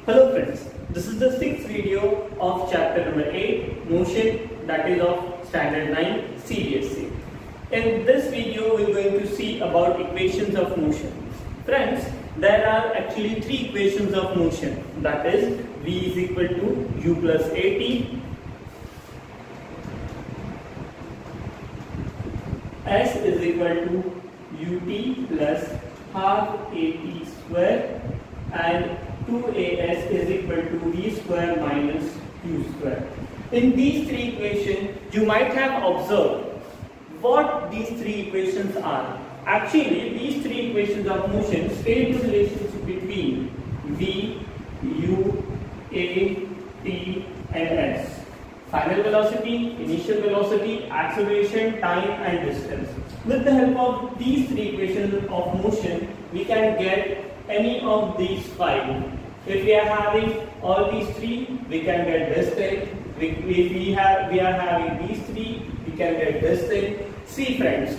Hello friends, this is the sixth video of chapter number 8, motion, that is of standard 9 CBSE. In this video we are going to see about equations of motion. Friends, there are actually three equations of motion, that is V is equal to U plus AT, S is equal to UT plus half AT square, and 2as is equal to v square minus u square. In these three equations, you might have observed what these three equations are. Actually, these three equations of motion state the relationship between v, u, a, t and s. Final velocity, initial velocity, acceleration, time and distance. With the help of these three equations of motion, we can get any of these five. If we are having all these three, we can get this thing. If we are having these three, we can get this thing. See friends,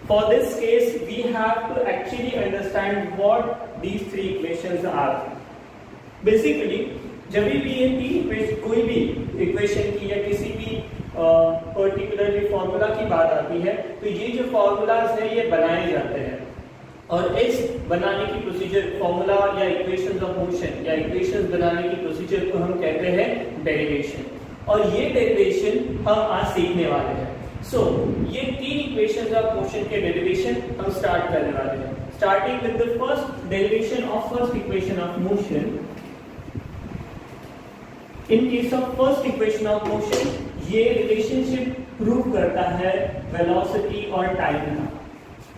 for this case we have to actually understand what these three equations are. Basically, जब भी ये तीन equation, कोई भी equation की या किसी भी पर्टिकुलरली फॉर्मूला की बात आती है, तो ये जो फॉर्मूलाज है ये बनाए जाते हैं और इस बनाने की प्रोसीजर, फॉर्मूला या इक्वेशंस ऑफ मोशन या इक्वेशंस बनाने की प्रोसीजर को हम कहते हैं डेरिवेशन, और ये डेरिवेशन हम आज सीखने वाले हैं. सो ये तीन इक्वेशंस ऑफ मोशन के डेरिवेशन हम स्टार्ट करने वाले हैं. Starting with the first derivation of first equation of motion. In case of first equation of motion, ये रिलेशनशिप प्रूव करता है वेलोसिटी और टाइम का.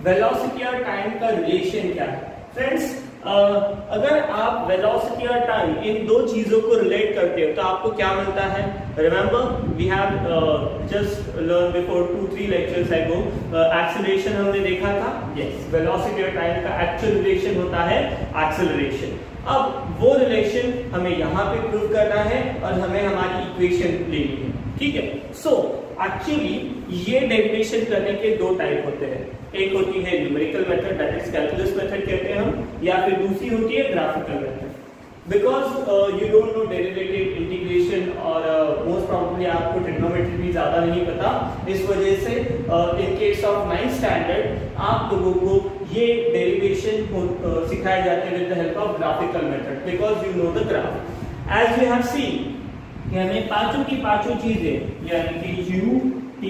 वेलोसिटी और टाइम का रिलेशन क्या है फ्रेंड्स? अगर आप वेलोसिटी और टाइम इन दो चीजों को रिलेट करते हो तो आपको क्या मिलता है? Remember we have just learn before 2-3 lectures ago acceleration हमने देखा था. यस, वेलोसिटी और टाइम का एक्चुअल रिलेशन होता है एक्सेलरेशन. अब वो रिलेशन हमें यहाँ पे प्रूव करना है और हमें हमारी इक्वेशन लेनी है. ठीक है. सो एक्चुअली ये डेरिवेशन करने के दो टाइप होते हैं. एक होती है numerical method, that is calculus method कहते हैं हम, या फिर दूसरी होती है graphical method. Because you don't know derivative, integration और मोस्ट प्रॉब्ली आपको ट्रिग्नोमेट्री भी ज्यादा नहीं पता, इस वजह से in case of 9th standard आप लोगों को ये डेरिवेशन सिखाए जाते हैं with the help of graphical method, because you know the graph. As we have seen कि हमें पांचों की पांचों चीजें यानी कि u, t,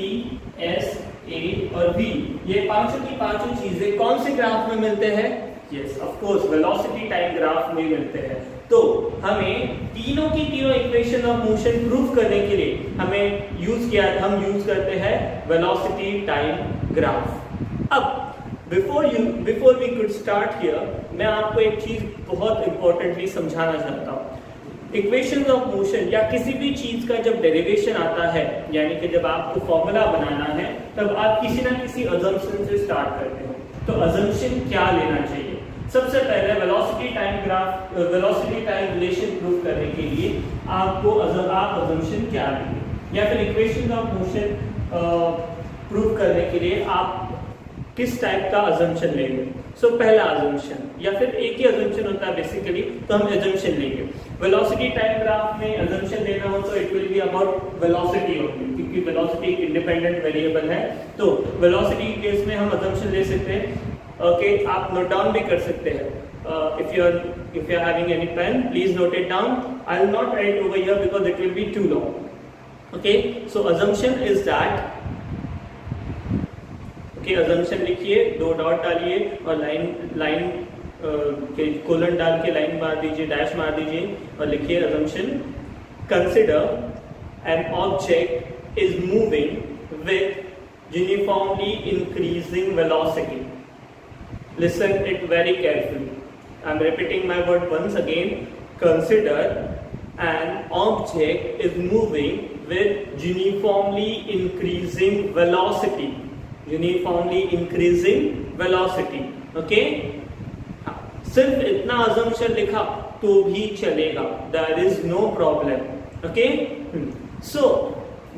s, a और v, ये पांचों की पांचों चीजें कौन से ग्राफ में मिलते हैं? Yes, of course velocity time graph में मिलते हैं. तो हमें तीनों की तीनों इक्वेशन ऑफ मोशन प्रूव करने के लिए हम यूज करते हैं वेलोसिटी टाइम ग्राफ. अब before we could start here, मैं आपको एक चीज बहुत इंपॉर्टेंटली समझाना चाहता हूँ. इक्वेशंस ऑफ मोशन या किसी भी चीज का जब डेरिवेशन आता है, यानी कि जब आपको फॉर्मूला बनाना है, तब आप किसी ना किसी अजम्पशन से स्टार्ट करते हो. तो अजम्पशन क्या लेना चाहिए? सबसे पहले वेलोसिटी टाइम रिलेशन प्रूव करने के लिए आप अजम्पशन क्या लेंगे, या फिर इक्वेशंस ऑफ मोशन प्रूव करने के लिए आप किस टाइप का अजम्पशन लेंगे? सो पहला अजम्पशन, या फिर एक ही अजम्पशन होता है बेसिकली, तो हम अजम्पशन लेंगे. वेलोसिटी टाइम ग्राफ में अजम्पशन लेना हो तो it will be about velocity only, क्योंकि वेलोसिटी एक इंडिपेंडेंट वेरिएबल है. तो वेलोसिटी के केस में हम अजम्पशन ले सकते हैं. ओके, आप नोट डाउन भी कर सकते हैं. If you are having any pen, please note it down. I will not write over here because it will be too long. Okay, so assumption is that. Okay, assumption लिखिए, दो dot डालिए और line के colon डाल के line मार दीजिए, dash मार दीजिए और लिखिए assumption. Consider an object is moving with uniformly increasing velocity. Listen it very carefully. I am repeating my word once again. Consider an object is moving with uniformly increasing velocity. Uniformly increasing velocity. Okay, सिर्फ इतना assumption लिखा तो भी चलेगा, there is no problem. Okay, so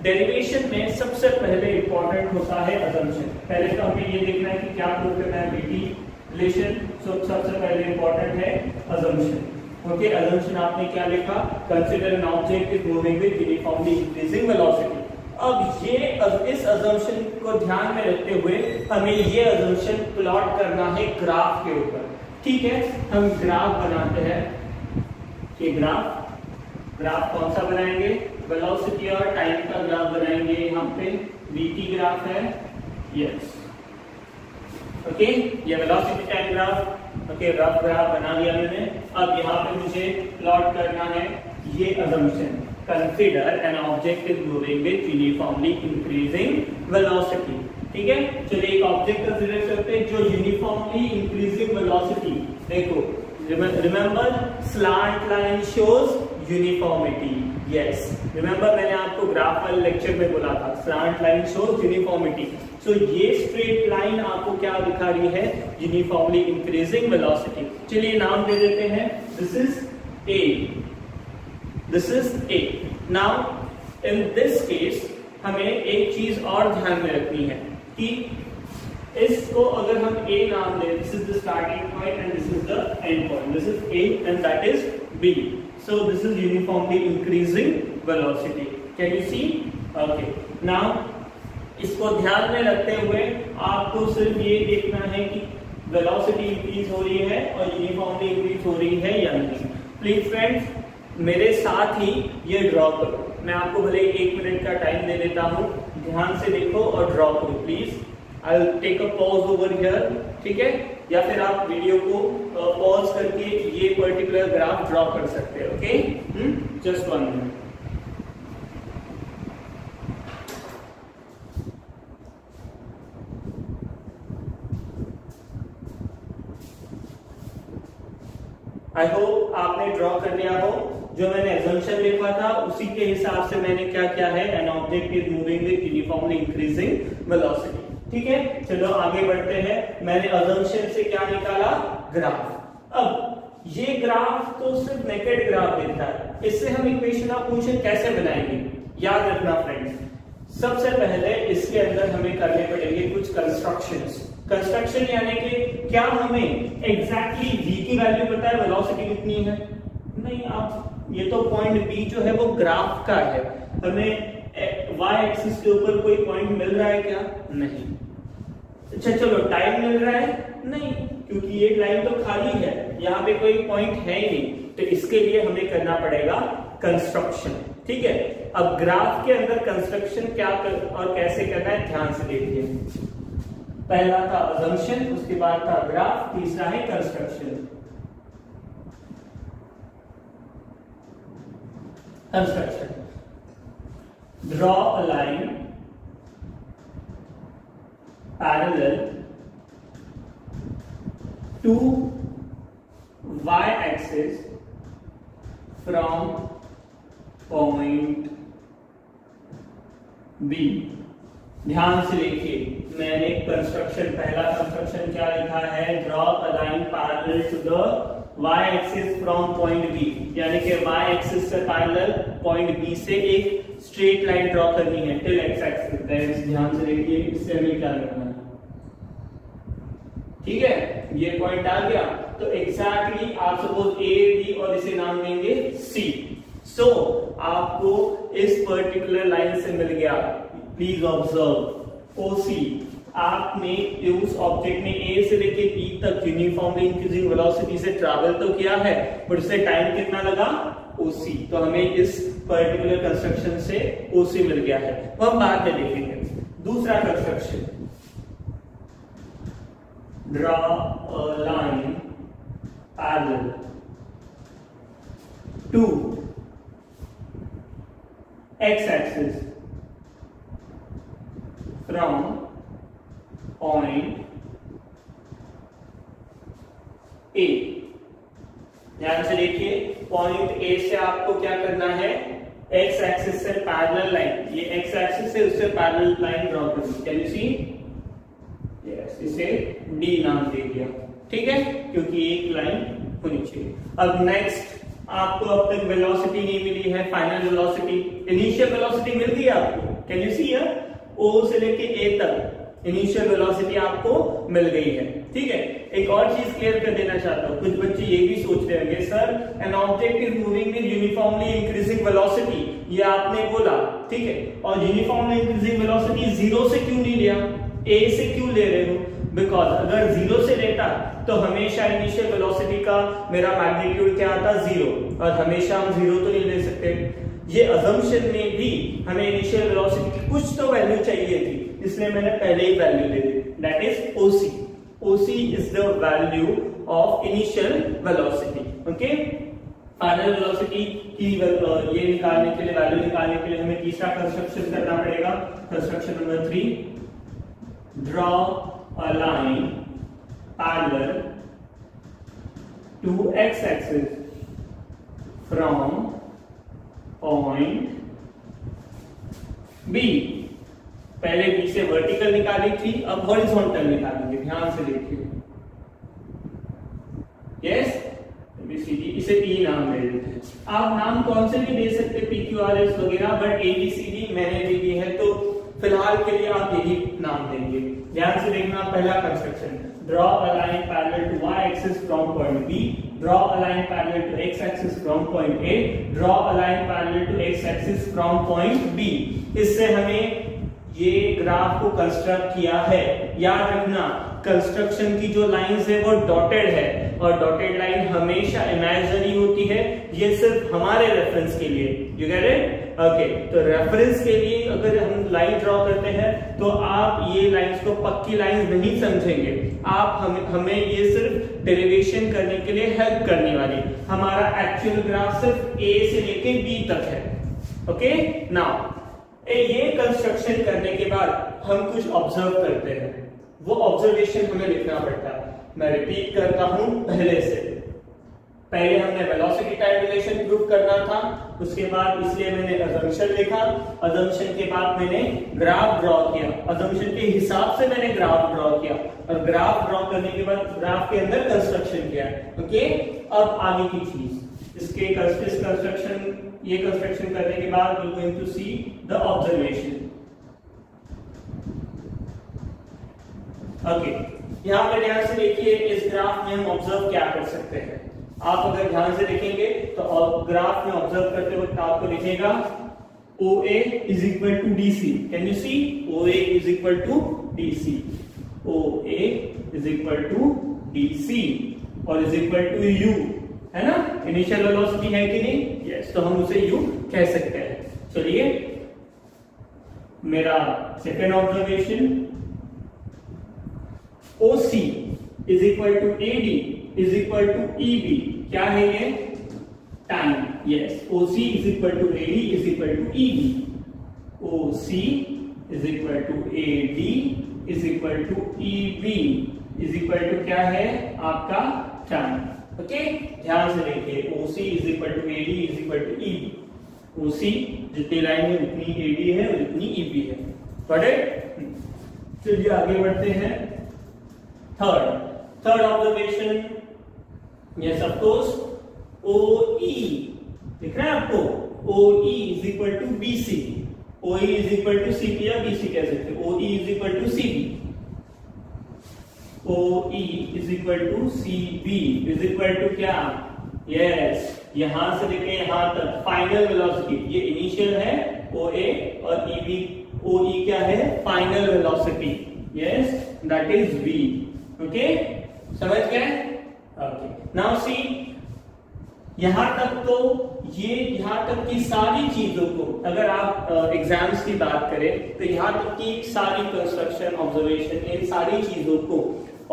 derivation में सबसे पहले important होता है अजम्पशन. पहले तो हमें ये देखना है कि क्या प्रूव करना है, बीटी रिलेशन. सबसे पहले इंपॉर्टेंट है अजम्पशन. ओके, अजम्पशन आपने क्या लिखा, consider N object is moving with uniformly increasing velocity. अब इस अजम्पशन को ध्यान में रखते हुए हमें ये अजम्पशन प्लॉट करना है ग्राफ के ऊपर। ठीक है, हम ग्राफ बनाते हैं। ये ग्राफ कौन सा बनाएंगे, वेलोसिटी और टाइम का ग्राफ बनाएंगे। यहाँ पे वीटी ग्राफ है, यस ओके, ये velocity time graph. Okay, rough graph बना लिया मैंने। अब यहाँ पे मुझे प्लॉट करना है ये assumption, consider N object is moving with uniformly increasing velocity. ठीक है, चलिए एक ऑब्जेक्ट कंसीडर करते हैं जो यूनिफॉर्मली इंक्रीजिंग वेलोसिटी। देखो, remember slant line shows uniformity. Yes, remember मैंने आपको ग्राफ वाले लेक्चर में बोला था, स्लैंट लाइन शोज यूनिफॉर्मिटी। सो ये स्ट्रेट लाइन आपको क्या दिखा रही है, यूनिफॉर्मली इंक्रीजिंग वेलोसिटी। चलिए नाम दे देते हैं, this is a, this is a. Now in this case हमें एक चीज और ध्यान में रखनी है कि इसको अगर हम A नाम दें, this is the starting point and this is the end point, this is A and that is B, so this is uniformly increasing velocity, can you see? Okay, now इसको ध्यान में रखते हुए आपको सिर्फ ये देखना है कि वेलोसिटी इंक्रीज हो रही है और यूनिफॉर्मली इंक्रीज हो रही है या नहीं। प्लीज फ्रेंड्स मेरे साथ ही ये ड्रॉ करो, मैं आपको भले 1 मिनट का टाइम दे देता हूँ, ध्यान से देखो और ड्रॉ करो please. I will take a pause over here, ठीक है, या फिर आप वीडियो को पॉज करके ये पर्टिकुलर ग्राफ ड्रॉ कर सकते हैं। Okay, just 1 minute. I hope आपने ड्रॉ कर लिया हो। जो मैंने assumption लिखा था उसी के हिसाब से मैंने क्या किया है, N object is moving with uniformly increasing velocity. ठीक है, चलो आगे बढ़ते हैं। मैंने assumption से क्या निकाला, ग्राफ। अब ये ग्राफ तो सिर्फ नेकेड ग्राफ देता है, इससे हम इक्वेशन ऑफ मोशन कैसे बनाएंगे, याद रखना फ्रेंड्स। सबसे पहले इसके अंदर हमें करने पड़ेंगे कुछ कंस्ट्रक्शंस। कंस्ट्रक्शन यानी कि क्या हमें एग्जैक्टली v की वैल्यू पता है, वेलोसिटी कितनी है? नहीं, आप ये तो पॉइंट B जो है वो ग्राफ का है, हमें y एक्सिस के ऊपर कोई पॉइंट मिल रहा है क्या? नहीं। अच्छा चलो, टाइम मिल रहा है? नहीं, क्योंकि ये लाइन तो खाली है, यहाँ पे कोई पॉइंट है ही नहीं, तो इसके लिए हमें करना पड़ेगा कंस्ट्रक्शन। ठीक है, अब ग्राफ के अंदर कंस्ट्रक्शन क्या और कैसे करना है ध्यान से देखिए। पहला था assumption, उसके बाद था ग्राफ, तीसरा है construction. Construction, draw a line parallel to y axis from point B। ध्यान से देखिए, मैंने कंस्ट्रक्शन, पहला कंस्ट्रक्शन क्या लिखा है, draw a line parallel to the y axis from point B, यानी कि y एक्सिस से पैरेलल पॉइंट B से एक स्ट्रेट लाइन ड्रॉ करनी है टिल x एक्सिस। ध्यान से देखिए, इससे हमें क्या करना है, ठीक है, ये पॉइंट आ गया, तो एग्जैक्टली आप सपोज A B और इसे नाम देंगे C। सो आपको इस पर्टिकुलर लाइन से मिल गया, प्लीज ऑब्जर्व OC। आपने उस ऑब्जेक्ट ने A से लेके B तक यूनिफॉर्मली इंक्रीजिंग वेलोसिटी से ट्रैवल तो किया है, बट उससे टाइम कितना लगा, OC। तो हमें इस पर्टिकुलर कंस्ट्रक्शन से OC मिल गया है, वो हम बाद में देखेंगे। दूसरा construction, draw a line parallel to x axis from point A। ध्यान से देखिए, पॉइंट A से आपको क्या करना है, x एक्सिस से पैरेलल लाइन, ये x एक्सिस से उससे पैरेलल लाइन ड्रॉ करनी। Can you see? यस, इसे D नाम दे दिया, ठीक है, क्योंकि एक लाइन होनी चाहिए। अब नेक्स्ट, आपको अब तक वेलोसिटी नहीं मिली है, फाइनल वेलोसिटी, इनिशियल वेलोसिटी मिल गई आपको। Can you see here, O से लेके A तक इनिशियल वेलोसिटी आपको मिल गई है, ठीक है। एक और चीज क्लियर कर देना चाहता हूँ, कुछ बच्चे ये भी सोच रहे होंगे sir N object is moving with uniformly increasing velocity, ये आपने बोला ठीक है, और यूनिफॉर्मली इंक्रीजिंग वेलोसिटी 0 से क्यों नहीं लिया, a से क्यों ले रहे हो? बिकॉज अगर 0 से लेता तो हमेशा इनिशियल वेलोसिटी का मेरा मैग्नीट्यूड क्या आता 0, और हमेशा हम 0 तो नहीं ले सकते। ये अजम्पशन में भी हमें इनिशियल वेलोसिटी की कुछ तो वैल्यू चाहिए थी, इसलिए मैंने पहले ही वैल्यू दे दी, that is OC. OC is the value of initial velocity. Okay, final velocity की ये निकालने के लिए, वैल्यू निकालने के लिए हमें तीसरा कंस्ट्रक्शन करना पड़ेगा। Construction number 3, draw a line parallel to X axis from point B. पहले बी से वर्टिकल निकाली थी, अब हॉरिजॉन्टल निकालेंगे, ध्यान से देखिए। यस, एबीसीडी, इसे टी नाम दे देते हैं। आप नाम कौन से भी दे सकते, PQRS वगैरह, बट ABCD मैंने दे दी है तो फिलहाल के लिए आप यही नाम देंगे। ध्यान से देखना, पहला construction, draw a line parallel to y axis from point B, draw a line parallel to x axis from point A, draw a line parallel to x axis from point B। इससे हमें ये graph को construct किया है। याद रखना, construction की जो लाइंस है वो डॉटेड है, और डॉटेड लाइन हमेशा इमेजिनरी होती है, ये सिर्फ हमारे रेफरेंस के लिए। You get it? ओके, तो रेफरेंस के लिए अगर हम लाइन ड्रॉ करते हैं तो आप ये लाइंस को पक्की लाइंस नहीं समझेंगे, आप हमें ये सिर्फ डेरिवेशन करने के लिए हेल्प करने वाली। हमारा एक्चुअल ग्राफ सिर्फ A से लेके B तक है। ओके, नाउ ये कंस्ट्रक्शन करने के बाद हम कुछ ऑब्जर्व करते हैं, वो ऑब्जर्वेशन हमें लिखना पड़ता है। मैं रिपीट करता हूं पहले से। पहले हमने वेलोसिटी टाइम रिलेशन प्रूव करना था, उसके बाद इसलिए मैंने अजम्पशन लिखा, अजम्पशन के बाद मैंने ग्राफ ड्रॉ किया, अजम्पशन के हिसाब से मैंने ग्राफ ड्रॉ किया, और ग्राफ ड्रॉ करने के बाद ग्राफ के अंदर कंस्ट्रक्शन किया। ओके, अब आगे की चीज, इसके कंस्ट्रक्शन, ये कंस्ट्रक्शन करने के बाद we going to see the observation. Okay, यहां पर ध्यान से देखिए, इस ग्राफ में हम ऑब्जर्व क्या कर सकते हैं। आप अगर ध्यान से देखेंगे तो ग्राफ में ऑब्जर्व करते वक्त आपको दिखेगा OA is equal to DC. Can you see? OA is equal to DC. OA is equal to DC और is equal to U, है ना? इनिशियल वेलोसिटी है कि नहीं? यस, तो हम उसे U कह सकते हैं। चलिए, मेरा second observation, OC is equal to AD is equal to EB। क्या है ये? Time. Yes, OC is equal to AD is equal to EB। OC is equal to AD is equal to EB is equal to क्या है आपका? Time. Okay, ध्यान से देखिए, OC is equal to AD is equal to EB। OC जितनी line है उतनी AD है और उतनी EB है। Got it? चलिए आगे बढ़ते हैं। Third observation, yes of course, OE दिख रहा है आपको? OE is equal to BC। OE is equal to CP या BC कह सकते हैं। OE is equal to CB। OE is equal to CB is equal to क्या? यस, यहां से लेके यहां तक फाइनल वेलोसिटी, ये इनिशियल है OA और EB, OE क्या है? Final velocity. Yes, that is V। Okay, समझ गए? ओके, नाउ सी, यहां तक तो ये, यहां तक की सारी चीजों को अगर आप एग्जाम्स की बात करें तो यहां तक की सारी कंस्ट्रक्शन, ऑब्जर्वेशन, इन सारी चीजों को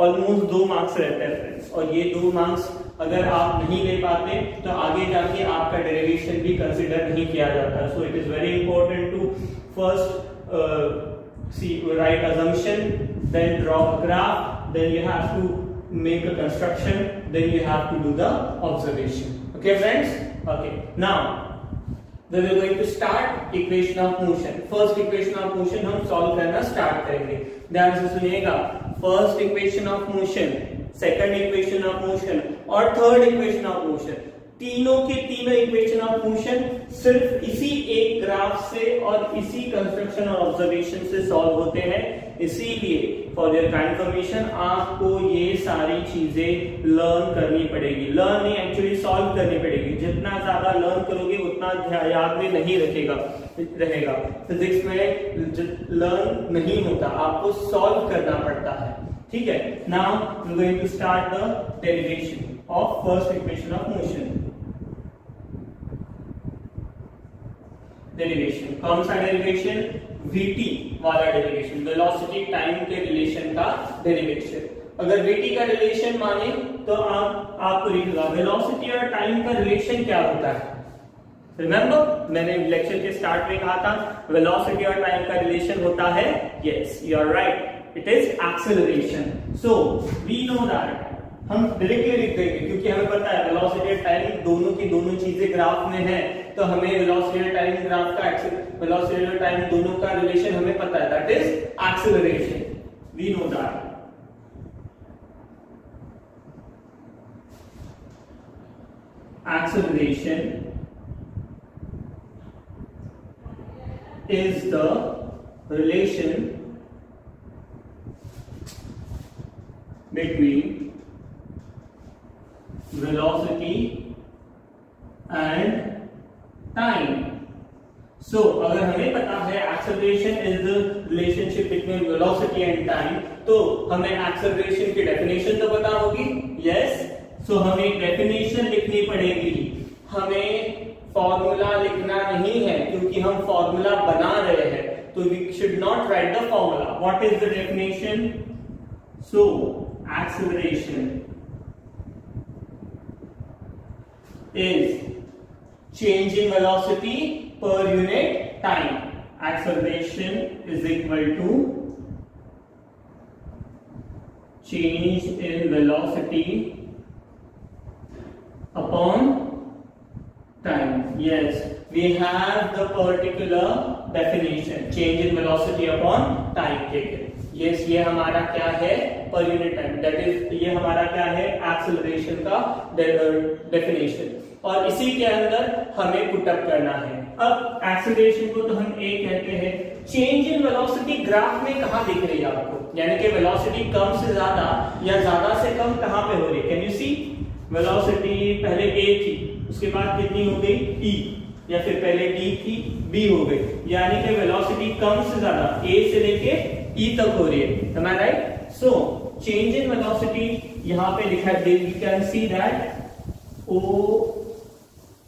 ऑलमोस्ट 2 मार्क्स रहते हैं फ्रेंड्स, और ये 2 मार्क्स अगर आप नहीं ले पाते तो आगे जाके आपका डेरिवेशन भी कंसिडर नहीं किया जाता। So it is very important to first write assumption, then draw a graph, then you have to make a construction, then you have to do the observation. Okay friends? Okay, now we are going to start equation of motion. First equation of motion हम solve करना start करेंगे। ध्यान से सुनिएगा, first equation of motion, second equation of motion और third equation of motion, तीनों के तीनों इक्वेशन ऑफ मोशन सिर्फ इसी एक ग्राफ से और इसी कंस्ट्रक्शन और ऑब्जर्वेशन से सॉल्व होते हैं। इसीलिए फॉर योर कंफर्मेशन आपको ये सारी चीजें लर्न करनी पड़ेगी, लर्न नहीं एक्चुअली सॉल्व करनी पड़ेगी। जितना ज्यादा लर्न करोगे उतना याद में नहीं रहेगा। फिजिक्स में लर्न नहीं होता, आपको सॉल्व करना पड़ता है। ठीक है, now we are going to start the derivation of first equation of motion. Derivation कौन सा डेरिवेशन? vt वाला डेरिवेशन, वेलोसिटी टाइम के रिलेशन का डेरिवेशन। अगर vt का रिलेशन माने तो आपको लिखना वेलोसिटी और टाइम का रिलेशन क्या होता है। रिमेंबर मैंने लेक्चर के स्टार्ट में कहा था वेलोसिटी और टाइम का रिलेशन होता है, yes you are right, it is acceleration. So we know that, हम डायरेक्टली लिख देंगे क्योंकि हमें पता है वेलोसिटी और टाइम दोनों की दोनों चीजें ग्राफ में है, तो हमें वेलोसिटी और टाइम ग्राफ का वेलोसिटी और टाइम दोनों का रिलेशन हमें पता है, that is acceleration, we know that. Acceleration is the relation between velocity and time. So अगर हमें पता है acceleration is the relationship between velocity and time, तो हमें acceleration की definition तो पता होगी, yes. So हमें डेफिनेशन लिखनी पड़ेगी, हमें फॉर्मूला लिखना नहीं है क्योंकि हम फॉर्मूला बना रहे हैं, तो we should not write the formula. What is the definition? So acceleration is change in velocity per unit time. Acceleration is equal to change in velocity upon time. Yes, we have the particular definition, change in velocity upon time taken. Yes, ये हमारा क्या है? Per unit time. That is, ये हमारा क्या है? Acceleration का definition. और इसी के अंदर हमें पुट अप करना है। अब acceleration को तो हम A कहते हैं। Change in velocity ग्राफ में कहाँ दिख रही है आपको? यानी कि velocity कम से ज्यादा या ज्यादा से कम कहाँ पे हो रही है? Can you see? वेलोसिटी पहले a थी, उसके बाद कितनी हो गई e, या फिर पहले d थी b हो गई, यानी कि वेलोसिटी कम से ज्यादा a से लेके e तक हो रही है। Am I right? So change in velocity यहाँ पे लिखा है, we can see that o,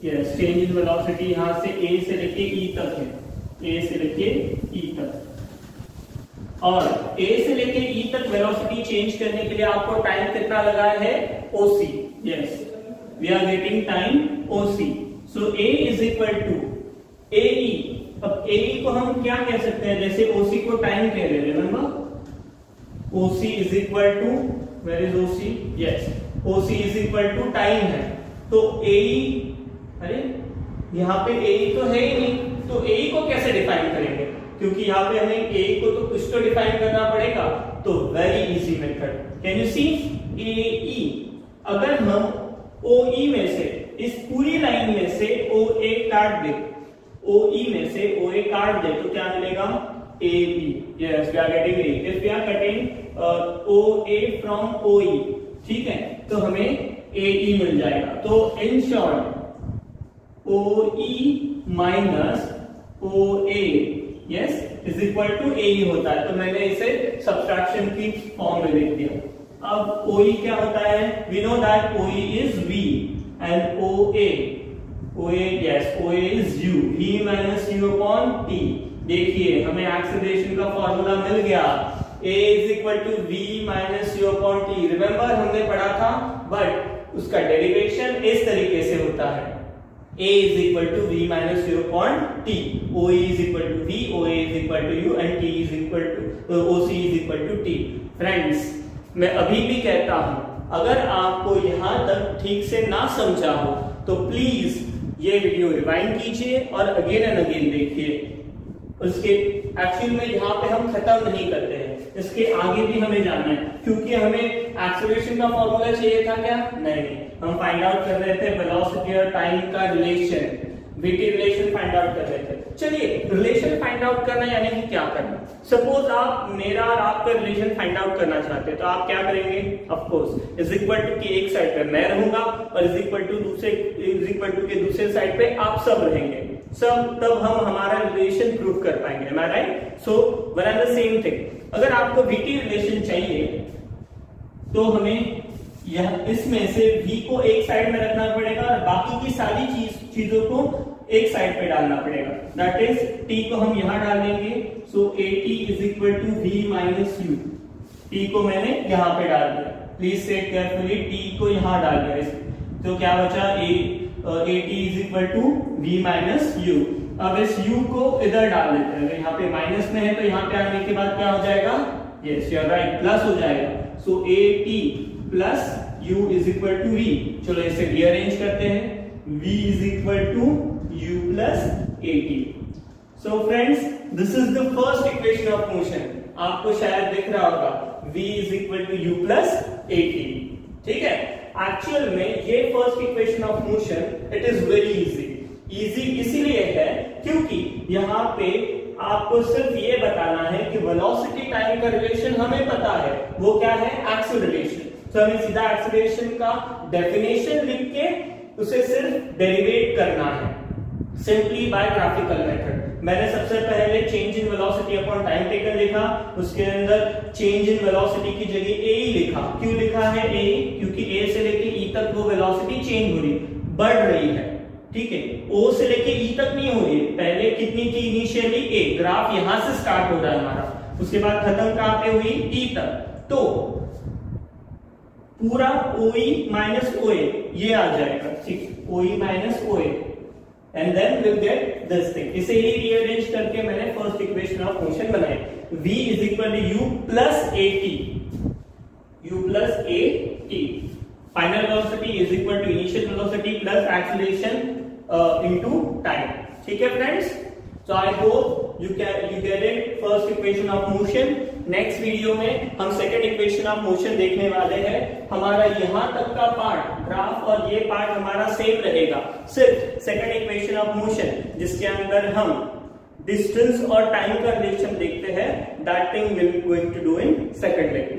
yes, change in velocity यहाँ से a से लेके e तक है, a से लेके e तक, और a से लेके e तक वेलोसिटी चेंज करने के लिए आपको टाइम कितना लगा है? OC. Yes, we are getting time OC. So A is equal to AE. अब AE को हम क्या कह सकते हैं? जैसे OC को टाइम कह रहे हैं, remember? OC is equal to, where is OC? Yes, OC is equal to time है। तो AE, अरे यहाँ पे AE तो है ही नहीं, तो AE को कैसे डिफाइन करेंगे? क्योंकि यहाँ पे हमें AE को तो कुछ तो डिफाइन करना पड़ेगा, तो very easy method. Can you see? AE, अगर हम OE में से, इस पूरी लाइन में से OA काट दे, OE में से OA काट दे तो क्या मिलेगा? AB. Yes, we are getting A. If we are cutting OA from OE, ठीक है, तो हमें AE मिल जाएगा। तो in short OE minus OA, yes, is equal to AE होता है। तो मैंने इसे सब्ट्रैक्शन की फॉर्म में लिख दिया। अब OE क्या होता है? We know that OE is V and OA, yes, OA is U, V minus U upon T। देखिए हमें एक्सेलरेशन का फॉर्मूला मिल गया, A is equal to V minus U upon T। Remember हमने पढ़ा था, बट उसका डेरिवेशन इस तरीके से होता है, A is equal to V minus U upon T, OE is equal to V, OA is equal to U and T is equal to OC is equal to T। Friends, मैं अभी भी कहता हूं, अगर आपको यहां तक ठीक से ना समझा हो तो प्लीज ये वीडियो रिवाइंड कीजिए और अगेन एंड अगेन देखिए। उसके एक्चुअल में यहाँ पे हम खत्म नहीं करते हैं, इसके आगे भी हमें जाना है, क्योंकि हमें एक्सेलरेशन का फॉर्मूला चाहिए था क्या? नहीं, हम फाइंड आउट कर रहे थे वेलोसिटी और टाइम का relation, VT relation find out कर रहे थे। चलिए, रिलेशन फाइंड आउट करना यानी कि क्या करना? सपोज आप मेरा और आपका रिलेशन फाइंड आउट करना चाहते हैं, तो आप क्या करेंगे? Of course is equal to की एक साइड पे मैं रहूंगा और इज इक्वल टू के दूसरे साइड पे आप सब रहेंगे, सब, तब हम हमारा रिलेशन प्रूव कर पाएंगे। Am I right? So one and the same thing. अगर आपको वीटी रिलेशन चाहिए तो हमें यह इसमें से v को एक साइड में रखना पड़ेगा और बाकी की सारी चीजों को एक साइड पे डालना पड़ेगा। दैट इज t को हम यहां डाल देंगे, so at is equal to v minus u। t को मैंने यहां पे डाल दिया, प्लीज सेट केयरफुली, t को यहां डाल दिया, तो क्या बचा? at is equal to v minus u। अब इस u को इधर डाल देते हैं, अगर यहाँ पे माइनस में है तो यहाँ पे आने के बाद क्या हो जाएगा? Yes you are right, plus हो जाएगा। So at plus u is equal to v। चलो इसे रीअरेंज करते हैं, v is equal to u plus at। So friends, this is the first equation of motion. आपको शायद दिख रहा होगा v is equal to u plus at। ठीक है, एक्चुअल में ये first equation of motion it is very easy. Easy इसीलिए है क्योंकि यहाँ पे आपको सिर्फ ये बताना है कि वेलोसिटी टाइम का रिलेशन हमें पता है, वो क्या है? एक्सेलरेशन। तो हमें सीधा एक्सेलरेशन का डेफिनेशन लिख के उसे सिर्फ डेरिवेट करना है सिंपली बाय ग्राफिकल मेथड। मैंने सबसे पहले change in velocity upon time taken लिखा, उसके अंदर चेंज इन वेलोसिटी की जगह ए ही लिखा। क्यों लिखा है ए? क्योंकि ए से लेके ई तक वो वेलोसिटी चेंज हो रही, बढ़ रही है। ठीक है, ओ से लेके ई तक नहीं हो रही, पहले कितनी थी इनिशियली? ए। ग्राफ यहां से स्टार्ट हो रहा है हमारा, उसके बाद खत्म कहां पे हुई? ई तक। तो पूरा OE माइनस OA ये आ जाएगा, ठीक, OE minus OA and then will get this thing. इसे ही रीअरेंज करके मैंने फर्स्ट इक्वेशन ऑफ मोशन बनाई, v is equal to u plus at, u plus at। Final velocity is equal to initial velocity plus acceleration into time. ठीक है friends, so I hope you get it first equation of motion. Next video में हम second equation of motion देखने वाले हैं। हमारा यहां तक का पार्ट ग्राफ और ये पार्ट हमारा सेम रहेगा, सिर्फ सेकंड इक्वेशन ऑफ मोशन जिसके अंदर हम डिस्टेंस और टाइम का रिलेशन देखते हैं, that thing will going to do in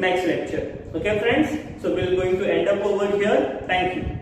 next lecture. Okay friends, so will going to end up over here. Thank you.